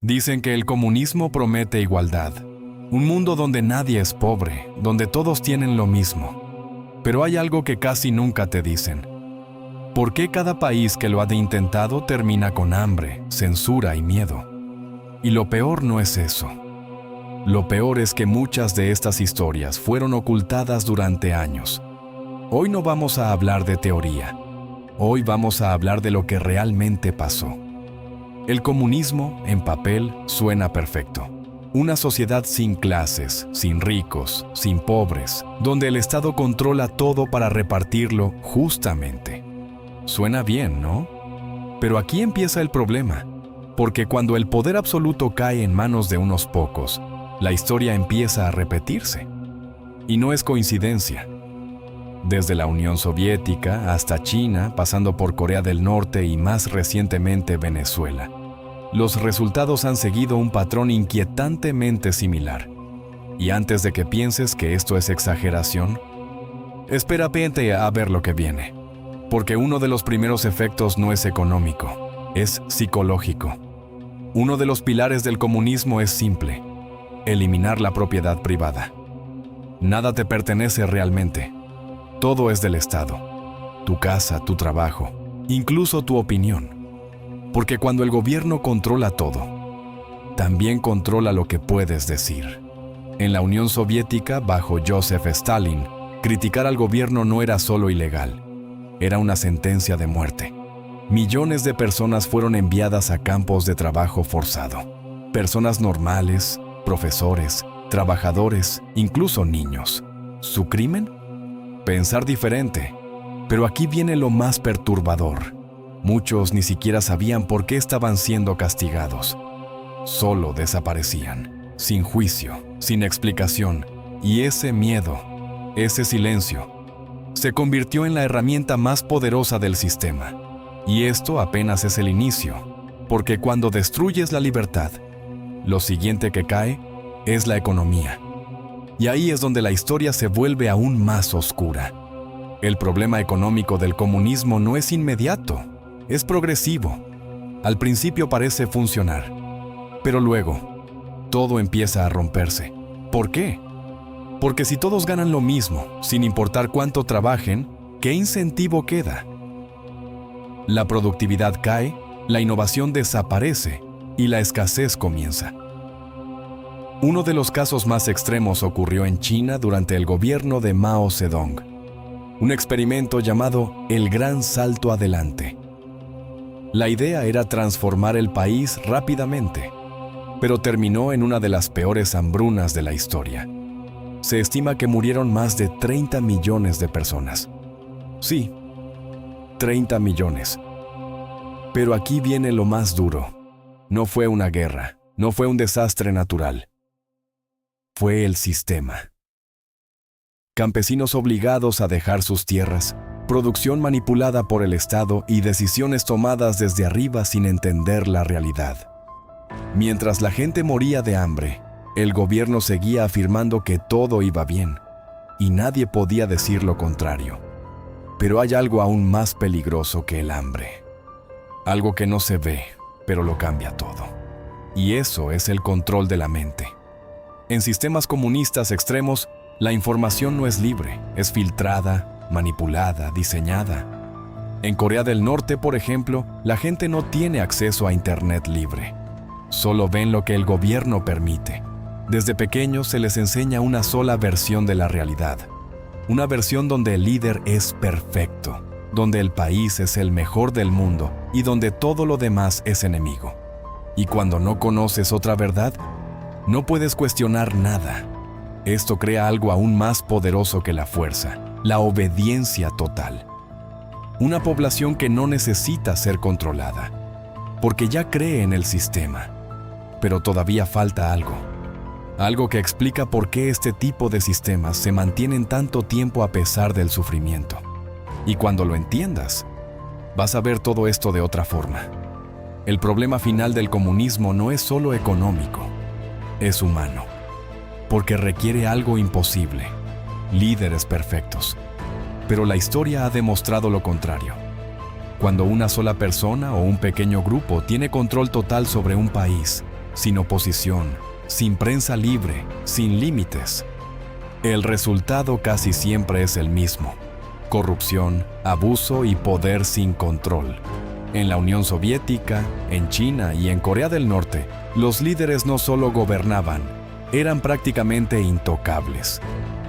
Dicen que el comunismo promete igualdad, un mundo donde nadie es pobre, donde todos tienen lo mismo. Pero hay algo que casi nunca te dicen. ¿Por qué cada país que lo ha intentado termina con hambre, censura y miedo? Y lo peor no es eso. Lo peor es que muchas de estas historias fueron ocultadas durante años. Hoy no vamos a hablar de teoría. Hoy vamos a hablar de lo que realmente pasó. El comunismo, en papel, suena perfecto. Una sociedad sin clases, sin ricos, sin pobres, donde el Estado controla todo para repartirlo justamente. Suena bien, ¿no? Pero aquí empieza el problema, porque cuando el poder absoluto cae en manos de unos pocos, la historia empieza a repetirse. Y no es coincidencia. Desde la Unión Soviética hasta China, pasando por Corea del Norte y más recientemente Venezuela, los resultados han seguido un patrón inquietantemente similar. Y antes de que pienses que esto es exageración, espérate a ver lo que viene. Porque uno de los primeros efectos no es económico, es psicológico. Uno de los pilares del comunismo es simple: eliminar la propiedad privada. Nada te pertenece realmente. Todo es del Estado. Tu casa, tu trabajo, incluso tu opinión. Porque cuando el gobierno controla todo, también controla lo que puedes decir. En la Unión Soviética, bajo Joseph Stalin, criticar al gobierno no era solo ilegal, era una sentencia de muerte. Millones de personas fueron enviadas a campos de trabajo forzado. Personas normales, profesores, trabajadores, incluso niños. ¿Su crimen? Pensar diferente. Pero aquí viene lo más perturbador. Muchos ni siquiera sabían por qué estaban siendo castigados. Solo desaparecían, sin juicio, sin explicación. Y ese miedo, ese silencio, se convirtió en la herramienta más poderosa del sistema. Y esto apenas es el inicio, porque cuando destruyes la libertad, lo siguiente que cae es la economía. Y ahí es donde la historia se vuelve aún más oscura. El problema económico del comunismo no es inmediato, es progresivo. Al principio parece funcionar, pero luego todo empieza a romperse. ¿Por qué? Porque si todos ganan lo mismo, sin importar cuánto trabajen, ¿qué incentivo queda? La productividad cae, la innovación desaparece y la escasez comienza. Uno de los casos más extremos ocurrió en China durante el gobierno de Mao Zedong. Un experimento llamado el Gran Salto Adelante. La idea era transformar el país rápidamente, pero terminó en una de las peores hambrunas de la historia. Se estima que murieron más de 30 millones de personas. Sí, 30 millones. Pero aquí viene lo más duro. No fue una guerra, no fue un desastre natural. Fue el sistema. Campesinos obligados a dejar sus tierras, producción manipulada por el Estado y decisiones tomadas desde arriba sin entender la realidad. Mientras la gente moría de hambre, el gobierno seguía afirmando que todo iba bien, y nadie podía decir lo contrario. Pero hay algo aún más peligroso que el hambre. Algo que no se ve, pero lo cambia todo. Y eso es el control de la mente. En sistemas comunistas extremos, la información no es libre, es filtrada, manipulada, diseñada. En Corea del Norte, por ejemplo, la gente no tiene acceso a Internet libre. Solo ven lo que el gobierno permite. Desde pequeños se les enseña una sola versión de la realidad. Una versión donde el líder es perfecto, donde el país es el mejor del mundo y donde todo lo demás es enemigo. Y cuando no conoces otra verdad, no puedes cuestionar nada. Esto crea algo aún más poderoso que la fuerza, la obediencia total. Una población que no necesita ser controlada, porque ya cree en el sistema. Pero todavía falta algo. Algo que explica por qué este tipo de sistemas se mantienen tanto tiempo a pesar del sufrimiento. Y cuando lo entiendas, vas a ver todo esto de otra forma. El problema final del comunismo no es solo económico, es humano. Porque requiere algo imposible, líderes perfectos. Pero la historia ha demostrado lo contrario. Cuando una sola persona o un pequeño grupo tiene control total sobre un país, sin oposición, sin prensa libre, sin límites. El resultado casi siempre es el mismo: corrupción, abuso y poder sin control. En la Unión Soviética, en China y en Corea del Norte, los líderes no solo gobernaban, eran prácticamente intocables.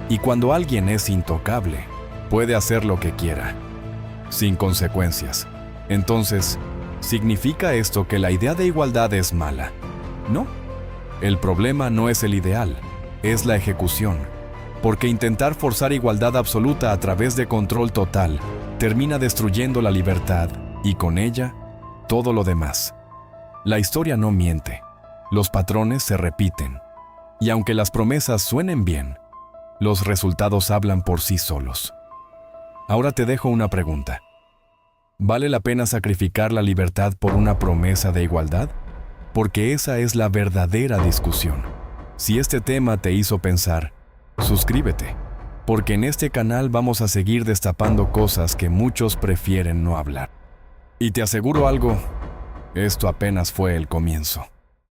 Y cuando alguien es intocable, puede hacer lo que quiera, sin consecuencias. Entonces, ¿significa esto que la idea de igualdad es mala? No. El problema no es el ideal, es la ejecución. Porque intentar forzar igualdad absoluta a través de control total termina destruyendo la libertad y con ella todo lo demás. La historia no miente, los patrones se repiten. Y aunque las promesas suenen bien, los resultados hablan por sí solos. Ahora te dejo una pregunta. ¿Vale la pena sacrificar la libertad por una promesa de igualdad? Porque esa es la verdadera discusión. Si este tema te hizo pensar, suscríbete, porque en este canal vamos a seguir destapando cosas que muchos prefieren no hablar. Y te aseguro algo, esto apenas fue el comienzo.